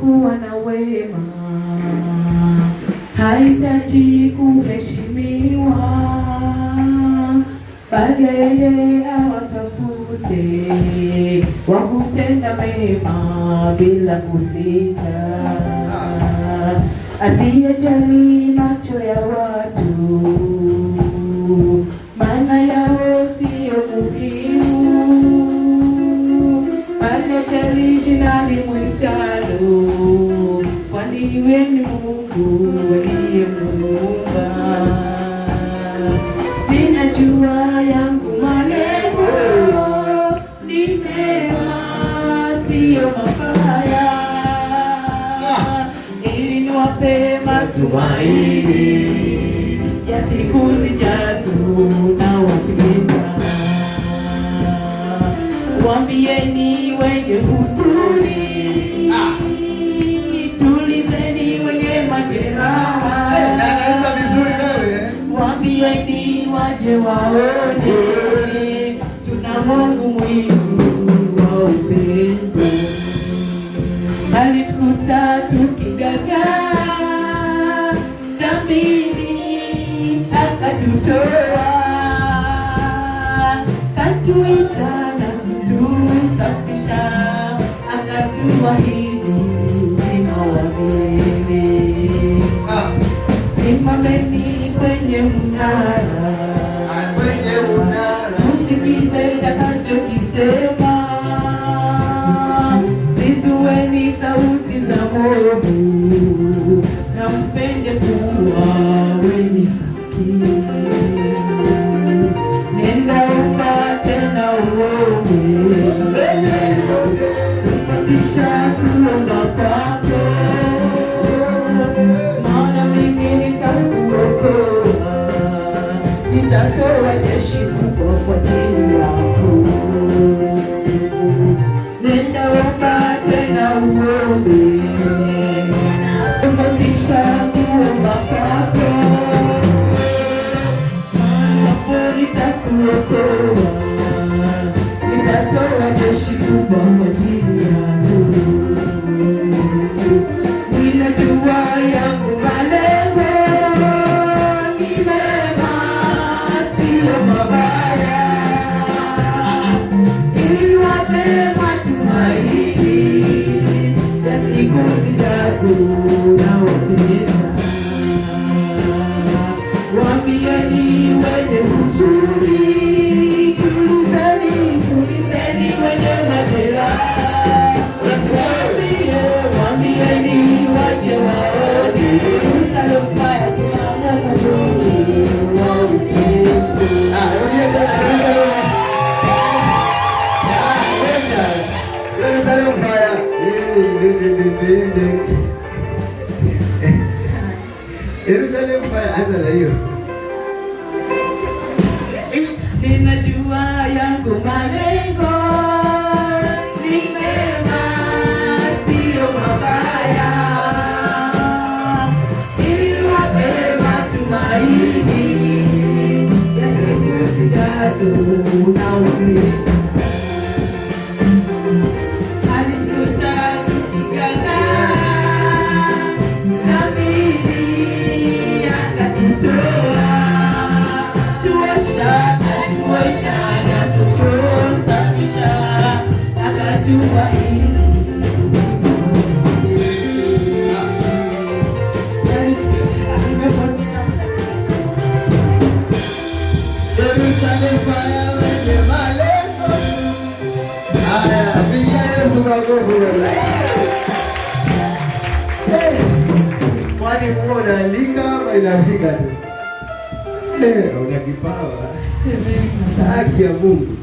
Kuwa na wema haitaji kuheshimiwa, bali yeye awatafute wakutenda mema bila kusita, asiyejali macho ya watu, maana yao siyo muhimu, bali ajali jina limwitalo, kwani wewe ni Mungu aliyemuumba. Ninajua yangu malengo ni mema, siyo mabaya, ili niwape matumaini ya siku zijazo. Nawapenda, waambieni wenye huzuni, tulizeni wenye majeraha, waambieni waje waone tuna Mungu mwingi wa upendo. Alitukuta tukigagaa dhambini, akatutoa, katuita na kutusafisha, akatuahidi uzima wa milele. Simameni kwenye mnara, msikize nitakachokisema, zizueni sauti za mwovu, na mpende kuwa wenye haki. Nenda upate na uone, kisha kuomba kwako, maana mimi nitakuokoa, nitatoa jeshi kubwa kwa ajili yako. Nenda upate na uombe, kisha kuomba kwako, maana nitakuokoa, nitatoa jeshi kubwa kwa ajili yako. Ninajua yangu malengo ni mema, siyo mabaya, ili niwape matumaini ya siku zijazo. Nawapenda, waambieni wenye huzuni, tulizeni wenye majeraha, waambieni waje waone Jerusalem fire, tuna Mungu mwingi wa upendo. Jerusalem fire. Jerusalem fire, hata na hiyo. Ninajua yangu malengo ni mema, siyo mabaya, ili niwape matumaini ya siku zijazo. Nawapenda, alitukuta tukigagaa dhambini, akatutoa, tuosha na kutusafisha, akatuahidi Jerusalem fire wenye malengo. Haya, piga Yesu makofi. Kwani huo unaandika ama inashika tu? Una kipawa. Haki ya Mungu.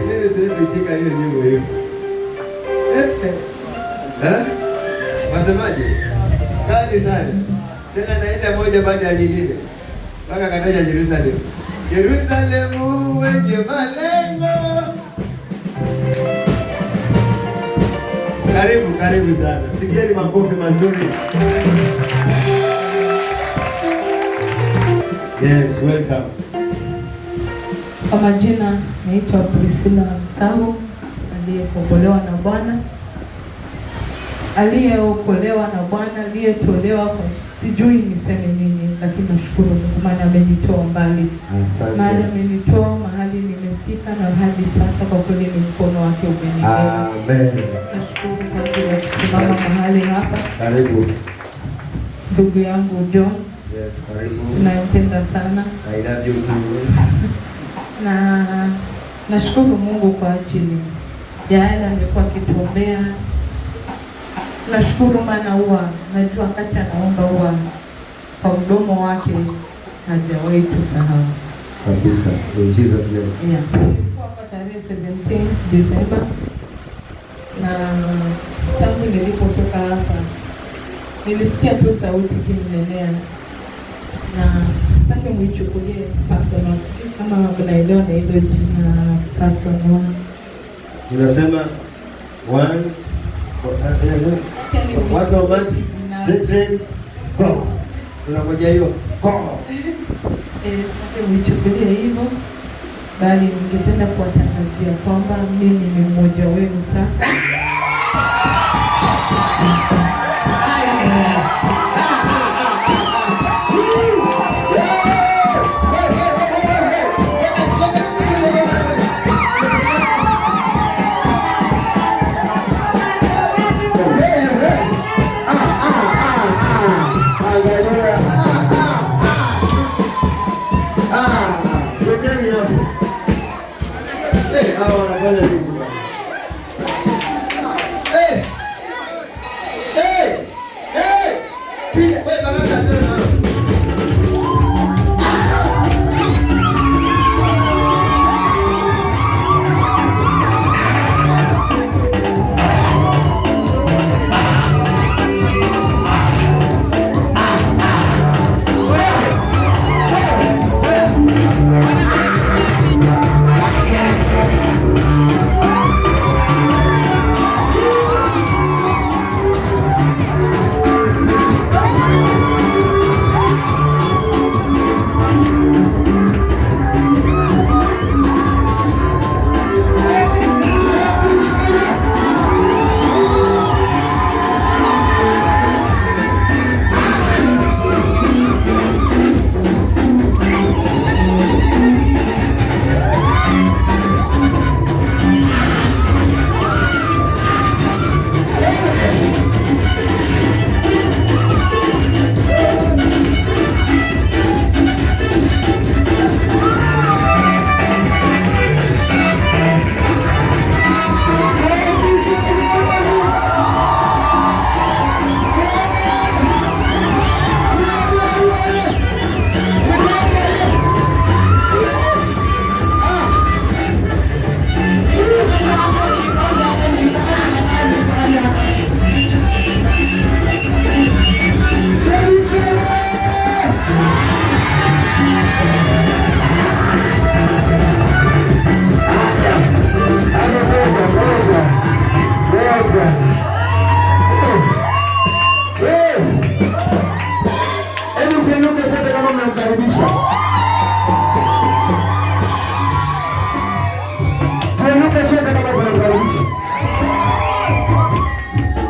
Mimi siwezi kushika hiyo nyimbo hiyo. Wasemaje? Kali sana. Tena naenda moja baada ya nyingine. Mpaka kataja Jerusalem. Yerusalemu wenye malengo. Karibu sana. Pigeni makofi mazuri. Yes, welcome. Kwa majina naitwa Priscilla Msao, aliyekombolewa na Bwana. aliyeokolewa na Bwana, aliyetolewa kwa sijui niseme nini, lakini nashukuru Mungu maana amenitoa mbali. Mahali amenitoa, mahali nimefika, na hadi sasa kwa kweli ni mkono wake umenibeba. Amen. Nashukuru kwa ajili ya kusimama mahali hapa. Karibu. Ndugu yangu John. Yes, karibu. Tunampenda sana. I love you too. Na nashukuru Mungu kwa ajili ya yale amekuwa akituombea. Nashukuru maana huwa najua wakati anaomba huwa kwa mdomo wake hajawahi tusahau kabisa. In Jesus name. Yeah. Kwa tarehe 17 December, na tangu nilipotoka hapa nilisikia tu sauti kimnenea, na sitaki muichukulie personal kama mnaelewa na hilo jina personal. Unasema one what no max set go. Unangoja hiyo go. Sitaki muichukulie hivyo, bali ningependa kuwatangazia kwamba mimi ni mmoja wenu sasa.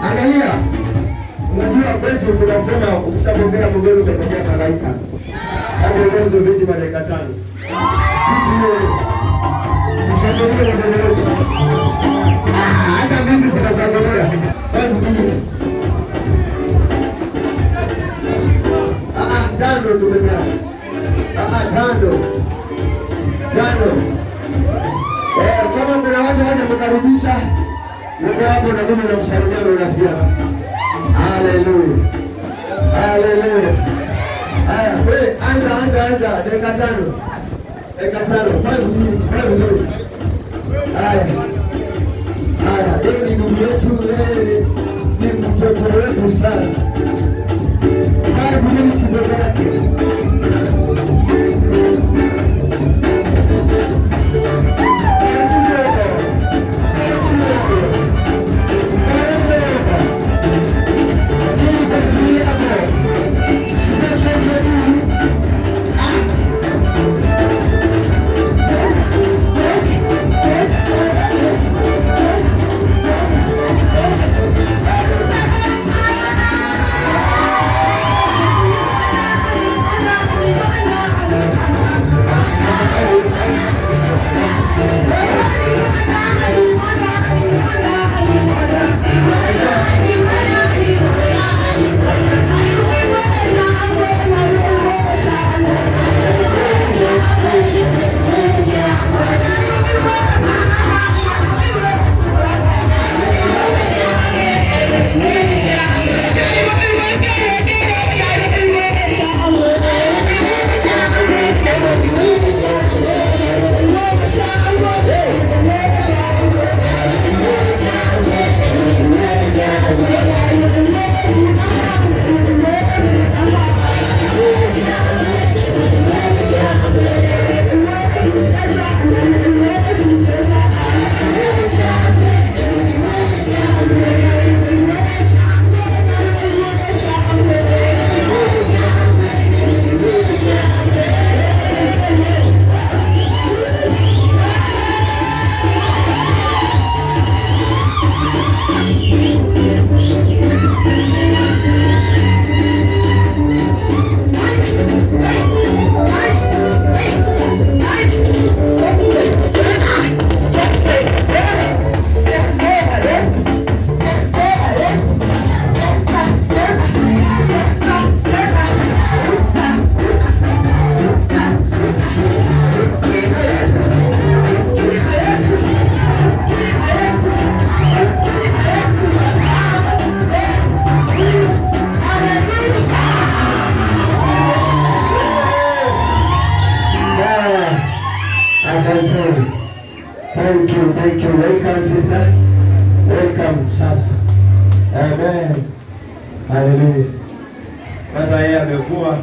Angalia, unajua kwetu tunasema ukishapokea mgeni utapokea malaika. Hapo mwanzo viti malaika 5. Viti hiyo. Ushauri hata mimi zinashangilia. Tano tumekaa. Tano. Kama kuna watu waje kukaribisha, ndio hapo na mimi namsalimia na unasikia. Haleluya. Haleluya. Haya, wewe anza dakika 5. Dakika 5, 5 minutes. Haya, ni ndugu yetu, ni mtoto wetu sasa. 5 minutes ndio yake. Thank you, thank you. Welcome sister. Welcome sasa. Amen. Hallelujah. Sasa yeye amekuwa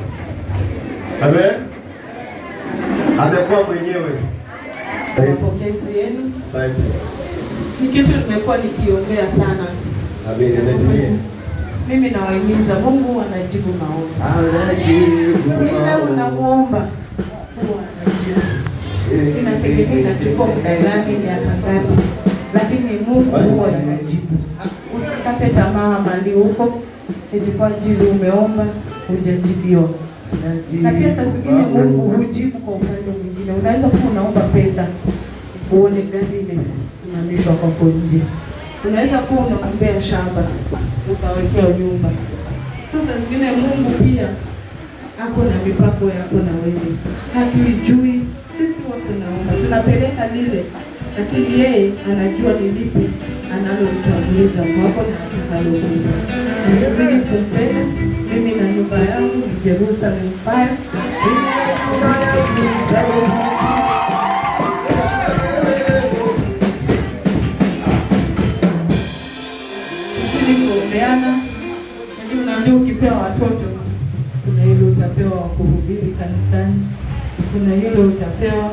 amekuwa mwenyewe. Mapokezi yenu. Asante. Ni kitu nimekuwa nikiombea sana. Amen. Mimi nawahimiza, Mungu anajibu maombi. Anajibu. Kila unamuomba Mungu anajibu. Inategemea inachukua muda gani, miaka ngapi, lakini Mungu huwa anajibu. Usikate tamaa mali huko, eti kwa ajili umeomba hujajibiwa. Na pia saa zingine Mungu hujibu kwa upande mwingine. Unaweza kuwa unaomba pesa, uone gari imesimamishwa kwako nje. Unaweza kuwa unaombea shamba, ukawekea nyumba. So saa zingine Mungu pia ako na mipango yako na wewe. Hatuijui. Sisi wote tunaomba, tunapeleka lile, lakini yeye anajua ni lipi analolitanguliza kwako na atakalokuja. Nizidi kumpenda. Mimi na nyumba yangu ni Jerusalem Fire. Kuombeana. Unajua ukipewa watoto, kuna ile utapewa wa kuhubiri kanisani, kuna ile utapewa,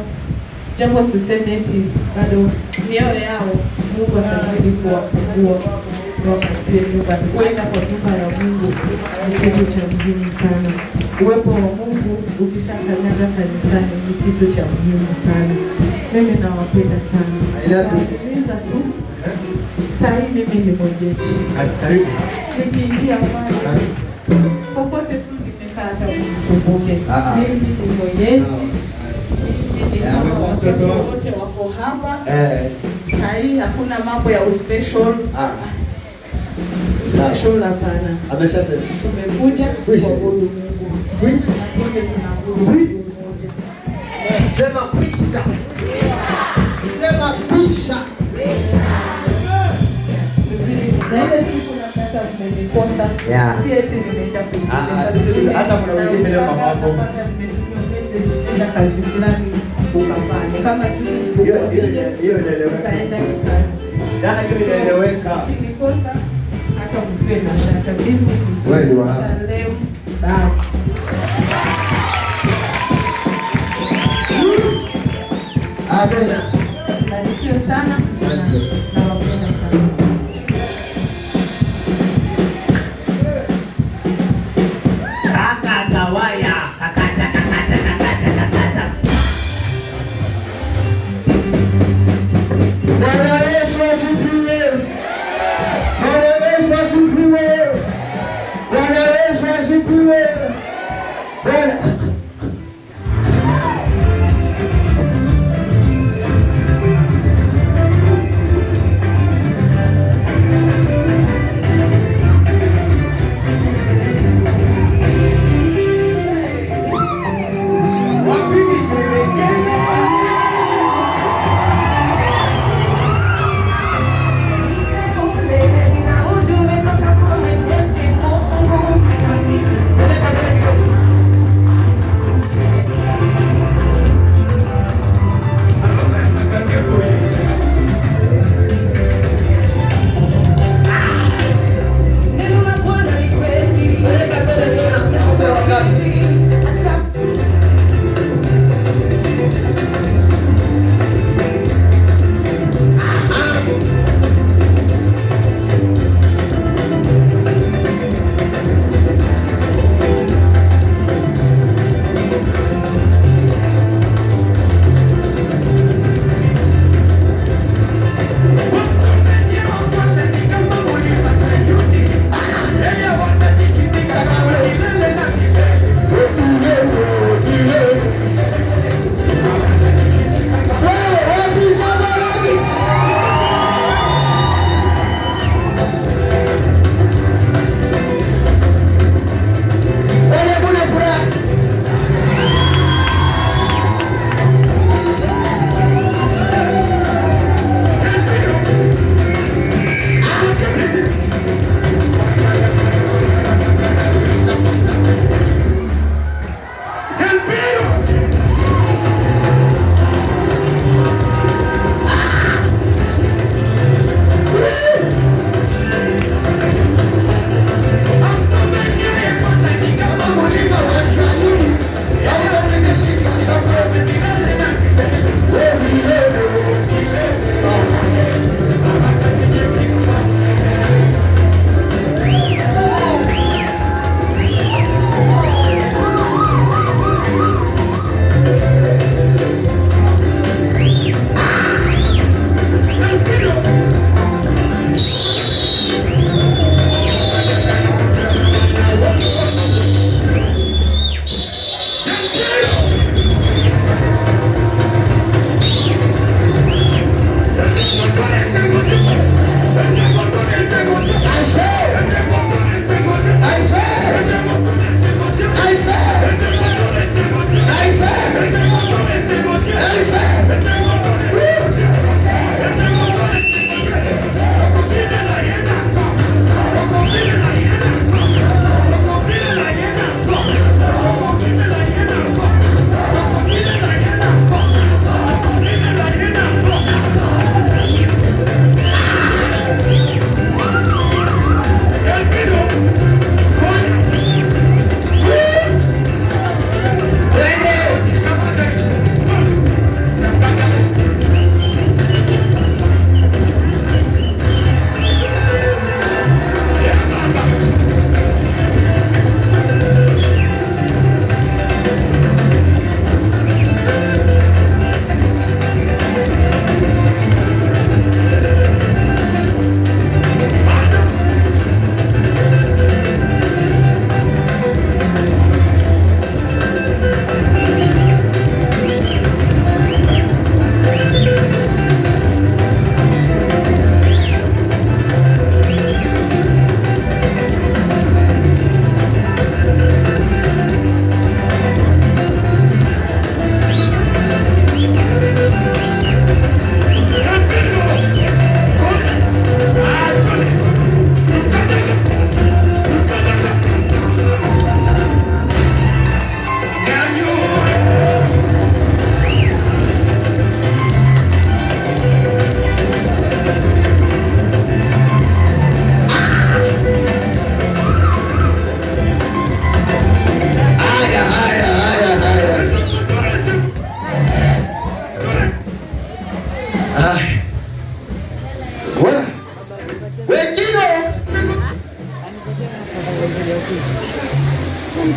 jambo siseme eti bado mioyo yao Mungu atazidi kuwafungua wakatie nyumba. Kwenda kwa sifa ya Mungu ni kitu cha muhimu sana. Uwepo wa Mungu ukishakanyaga kanisani ni kitu cha muhimu sana. Mimi nawapenda sana. Nasikiliza tu. Saa hii mimi ni mwenyeji. Karibu. Nikiingia pale popote tu nimekaa hata msumbuke. Mimi ni mwenyeji. Watoto wote wako hapa. Saa hii hakuna mambo ya special. Special hapana. Ameshasema. Tumekuja kuabudu Mungu. Na sote tunaabudu Mungu mmoja. Sema pisha. Sema pisha. Na ile siku nataka mmenikosa. Si eti nimeenda kuishi. Hata kuna wengine leo mamako. Nimetumia kazi fulani ukafanya. Kama hiyo inaeleweka. Kaenda kazi. Dana kile inaeleweka. Nikikosa hata msiwe na shaka. Mimi wewe ndio hapa. Leo bye. Amen. Barikiwe sana. Nawapenda sana.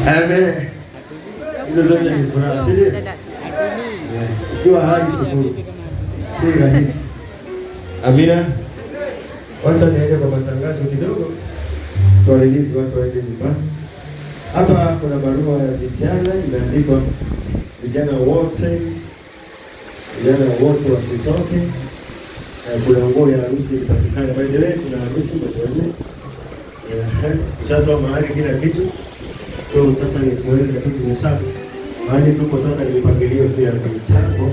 Amen. Hizo zote ni furaha, si ndio? Ikiwa hai shukuru. Si rahisi. Amina. Wacha niende kwa matangazo kidogo. Tuwaeleze watu waende nyumbani. Hapa kuna barua ya vijana imeandikwa vijana wote wasitoke. Kuna nguo ya harusi ilipatikana. By the way, kuna harusi mwezi. Shatoa mahali kila kitu. So sasa ni kuenda tu tumesha. Mahali tuko sasa ni mipangilio tu ya mchango.